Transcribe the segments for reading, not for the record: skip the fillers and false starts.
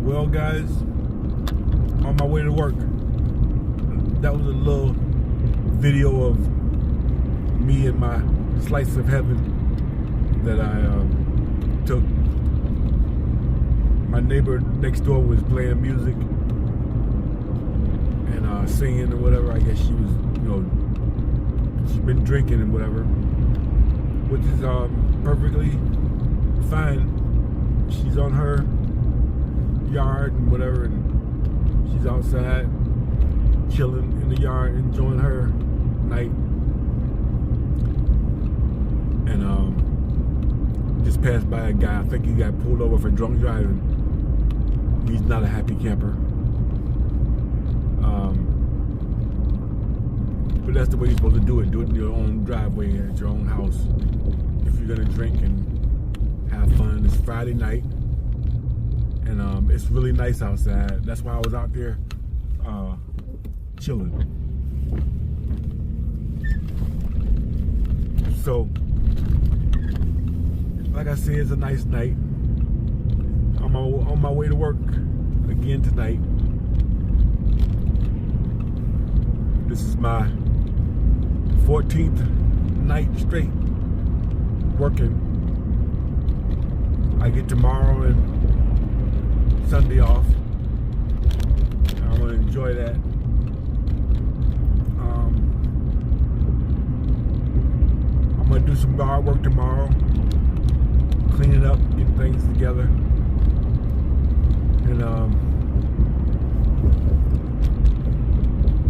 Well, guys, on my way to work, that was a little video of me and my slice of heaven that I took. My neighbor next door was playing music and singing or whatever. I guess she was, she's been drinking and whatever, which is perfectly fine. She's on her yard and whatever, and she's outside chilling in the yard, enjoying her night. And just passed by a guy. I think he got pulled over for drunk driving. He's not a happy camper. But that's the way you're supposed to do it. Do it in your own driveway, at your own house. If you're gonna drink and have fun. It's Friday night, and it's really nice outside. That's why I was out there chilling. So, like I said, it's a nice night. I'm on my way to work again tonight. This is my 14th night straight working. I get tomorrow and Sunday off. I'm gonna enjoy that. I'm gonna do some hard work tomorrow, cleaning up, getting things together, and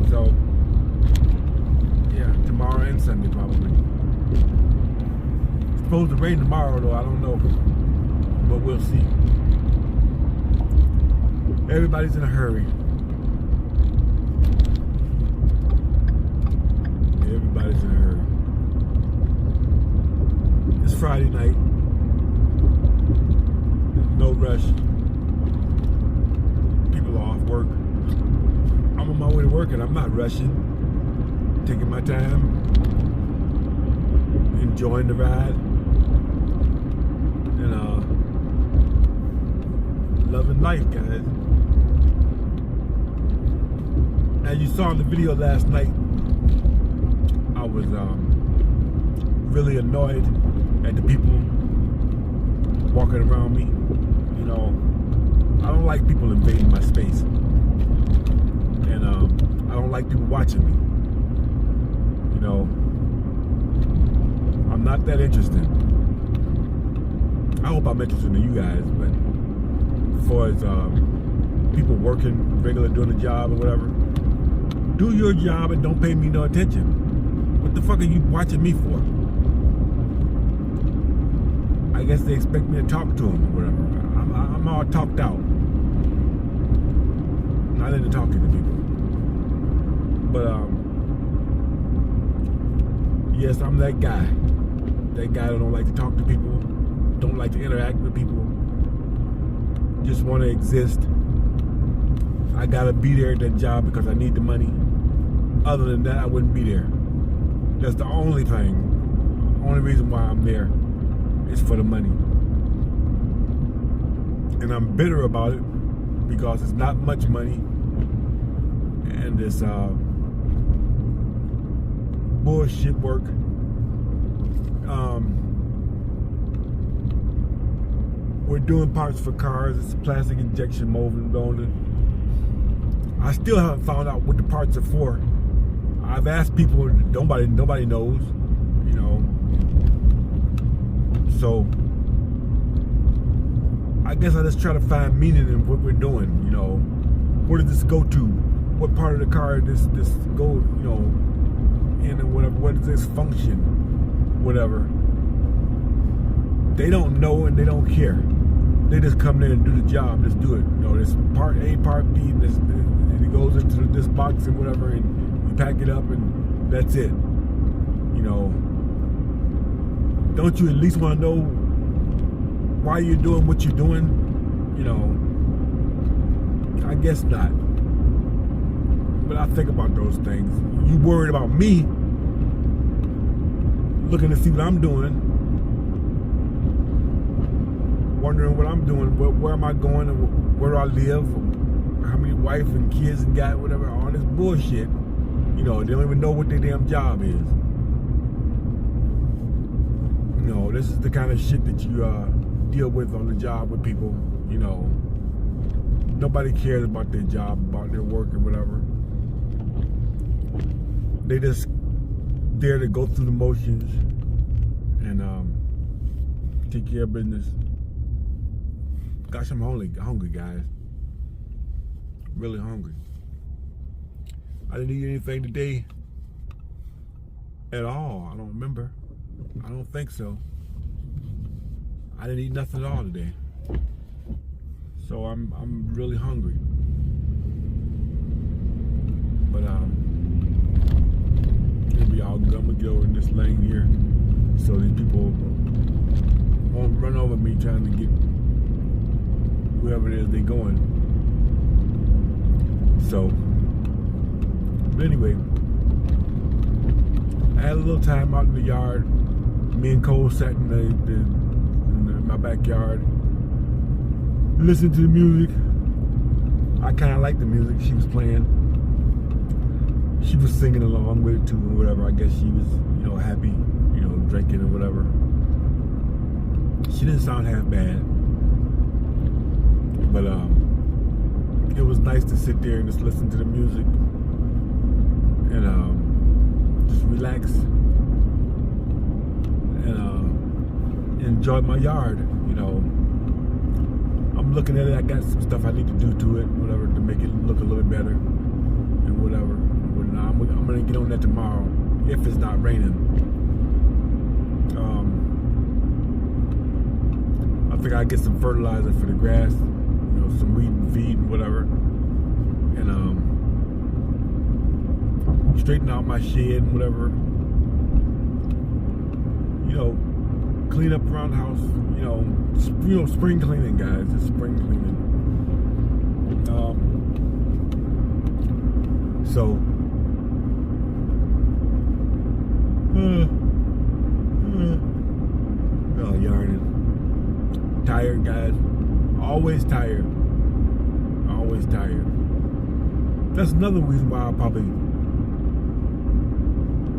so yeah, tomorrow and Sunday probably. It's supposed to rain tomorrow though, I don't know, but we'll see. Everybody's in a hurry. Everybody's in a hurry. It's Friday night. There's no rush. People are off work. I'm on my way to work and I'm not rushing. Taking my time. Enjoying the ride. And loving life, guys. As you saw in the video last night, I was really annoyed at the people walking around me. I don't like people invading my space, and I don't like people watching me. I'm not that interested. I hope I'm interested in you guys, but as far as people working regular, doing a job or whatever, do your job and don't pay me no attention. What the fuck are you watching me for? I guess they expect me to talk to them or whatever. I'm all talked out. Not into talking to people. But yes, I'm that guy. That guy that don't like to talk to people, don't like to interact with people, just want to exist. I gotta be there at that job because I need the money. Other than that, I wouldn't be there. That's the only reason why I'm there is for the money. And I'm bitter about it because it's not much money, and this bullshit work. We're doing parts for cars. It's plastic injection molding. I still haven't found out what the parts are for. I've asked people, nobody knows, So I guess I just try to find meaning in what we're doing. Where does this go to? What part of the car does this go? In and whatever. What does this function? Whatever. They don't know and they don't care. They just come there and do the job. Just do it. This part A, part B, and it goes into this box and whatever, and you pack it up, and that's it. Don't you at least want to know why you're doing what you're doing? I guess not. But I think about those things. You worried about me looking to see what I'm doing. wondering what I'm doing, where am I going, where do I live, how many wife and kids and got, whatever, all this bullshit. You know, they don't even know what their damn job is. You know, this is the kind of shit that you deal with on the job with people. You know, nobody cares about their job, about their work or whatever. They just there to go through the motions and take care of business. Gosh, I'm hungry, guys. Really hungry. I didn't eat anything today at all. I don't remember. I don't think so. I didn't eat nothing at all today. So I'm really hungry. But I'm gonna get over in this lane here so these people won't run over me trying to get whoever it is they're going. So, but anyway, I had a little time out in the yard. Me and Cole sat in my backyard, listened to the music. I kind of liked the music she was playing. She was singing along with it too, or whatever. I guess she was, you know, happy, you know, drinking or whatever. She didn't sound half bad, but it was nice to sit there and just listen to the music and just relax and enjoy my yard. You know, I'm looking at it. I got some stuff I need to do to it, whatever, to make it look a little bit better and whatever. I'm gonna get on that tomorrow if it's not raining. I think I'll get some fertilizer for the grass, you know, some weed and feed and whatever, and straighten out my shed and whatever. You know, clean up around the house. You know, spring cleaning, guys. It's spring cleaning. So. Oh, yarning. Tired, guys. Always tired. Always tired. That's another reason why I probably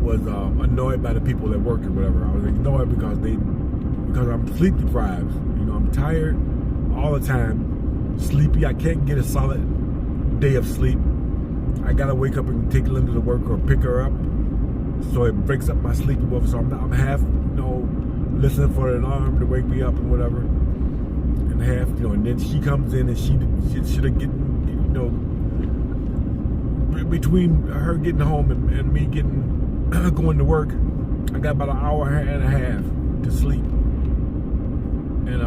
was annoyed by the people that work or whatever. I was annoyed because I'm sleep deprived. You know, I'm tired all the time, sleepy. I can't get a solid day of sleep. I gotta wake up and take Linda to work or pick her up. So it breaks up my sleep. So I'm half, you know, listening for an alarm to wake me up and whatever, and half, you know, and then she comes in and she should have getting, you know, between her getting home and me getting going to work, I got about an hour and a half to sleep. And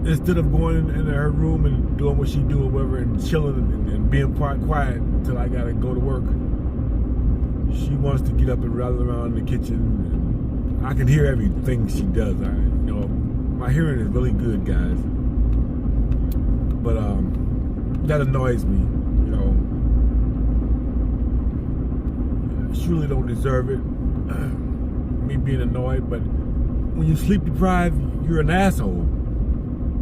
instead of going in her room and doing what she do or whatever and chilling and being quiet until I gotta go to work, she wants to get up and rattle around in the kitchen. And I can hear everything she does. You know, my hearing is really good, guys. But that annoys me. You know, she really don't deserve it. Me being annoyed, but when you sleep deprived, you're an asshole.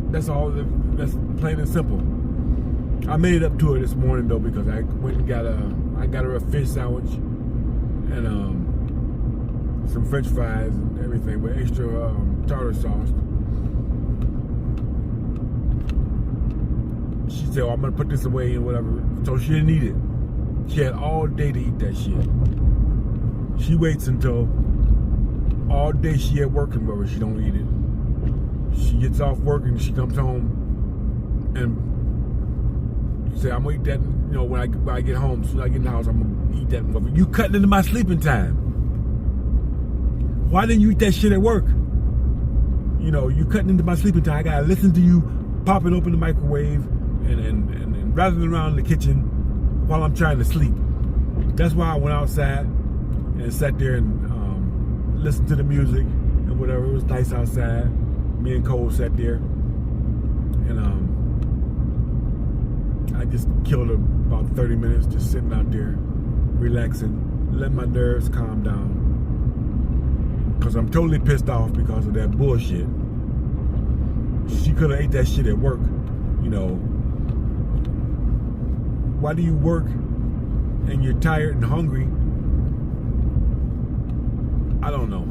That's all. That's plain and simple. I made it up to her this morning though because I went and got her a fish sandwich and some French fries and everything with extra tartar sauce. She said, "Oh, I'm gonna put this away and whatever." So she didn't eat it. She had all day to eat that shit. She waits until all day she at work and whatever, she don't eat it. She gets off work and she comes home and say, "I'm gonna eat that, you know, when I get home, as soon as I get in the house, I'm gonna eat that." Whatever. You cutting into my sleeping time. Why didn't you eat that shit at work? You know, you cutting into my sleeping time. I gotta listen to you popping open the microwave and rattling around in the kitchen while I'm trying to sleep. That's why I went outside and sat there and listened to the music and whatever. It was nice outside. Me and Cole sat there and I just killed about 30 minutes just sitting out there relaxing, letting my nerves calm down, because I'm totally pissed off because of that bullshit. she could have ate that shit at work. You know, why do you work and you're tired and hungry? I don't know.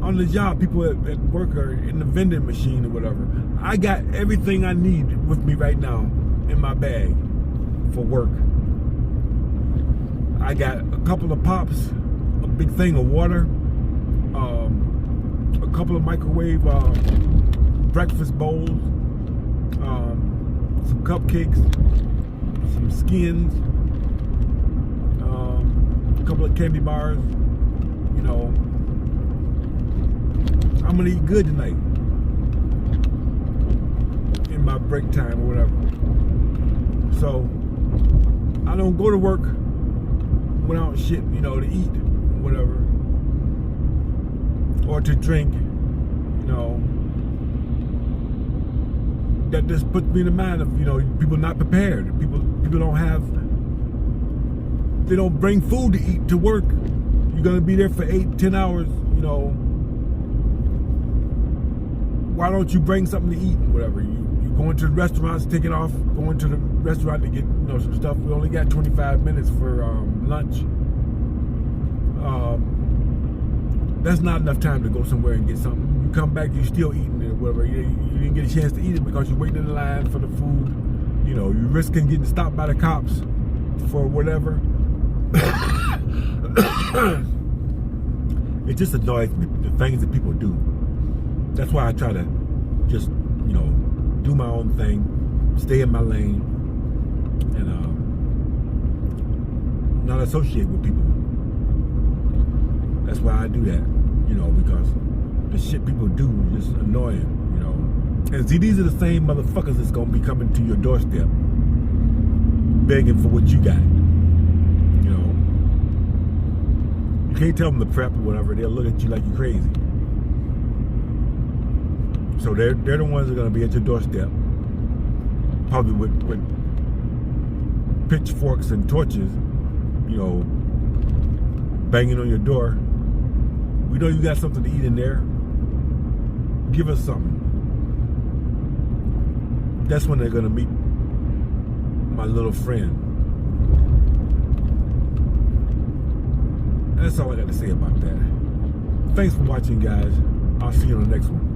On the job, people at work are in the vending machine or whatever. I got everything I need with me right now in my bag for work. I got a couple of pops, a big thing of water, a couple of microwave breakfast bowls, some cupcakes, some skins, a couple of candy bars. You know, I'm gonna eat good tonight in my break time or whatever. So I don't go to work without shit, you know, to eat, whatever, or to drink, you know. That just puts me in the mind of, you know, people not prepared. People don't have, they don't bring food to eat to work. You're gonna be there for 8-10 hours, you know. Why don't you bring something to eat, whatever? You going to the restaurants, taking off, going to the restaurant to get, you know, some stuff. We only got 25 minutes for lunch. That's not enough time to go somewhere and get something. You come back, you still eating it or whatever. You didn't get a chance to eat it because you're waiting in the line for the food. You know, you're risking getting stopped by the cops for whatever. It just annoys me, the things that people do. That's why I try to just, you know, do my own thing, stay in my lane, and not associate with people. That's why I do that, you know, because the shit people do is just annoying, you know. And see, these are the same motherfuckers that's gonna be coming to your doorstep, begging for what you got. You know, you can't tell them to prep or whatever. They'll look at you like you're crazy. So they're the ones that are gonna be at your doorstep, probably with pitchforks and torches, you know, banging on your door. We know you got something to eat in there. Give us something. That's when they're gonna meet my little friend. That's all I got to say about that. Thanks for watching, guys. I'll see you on the next one.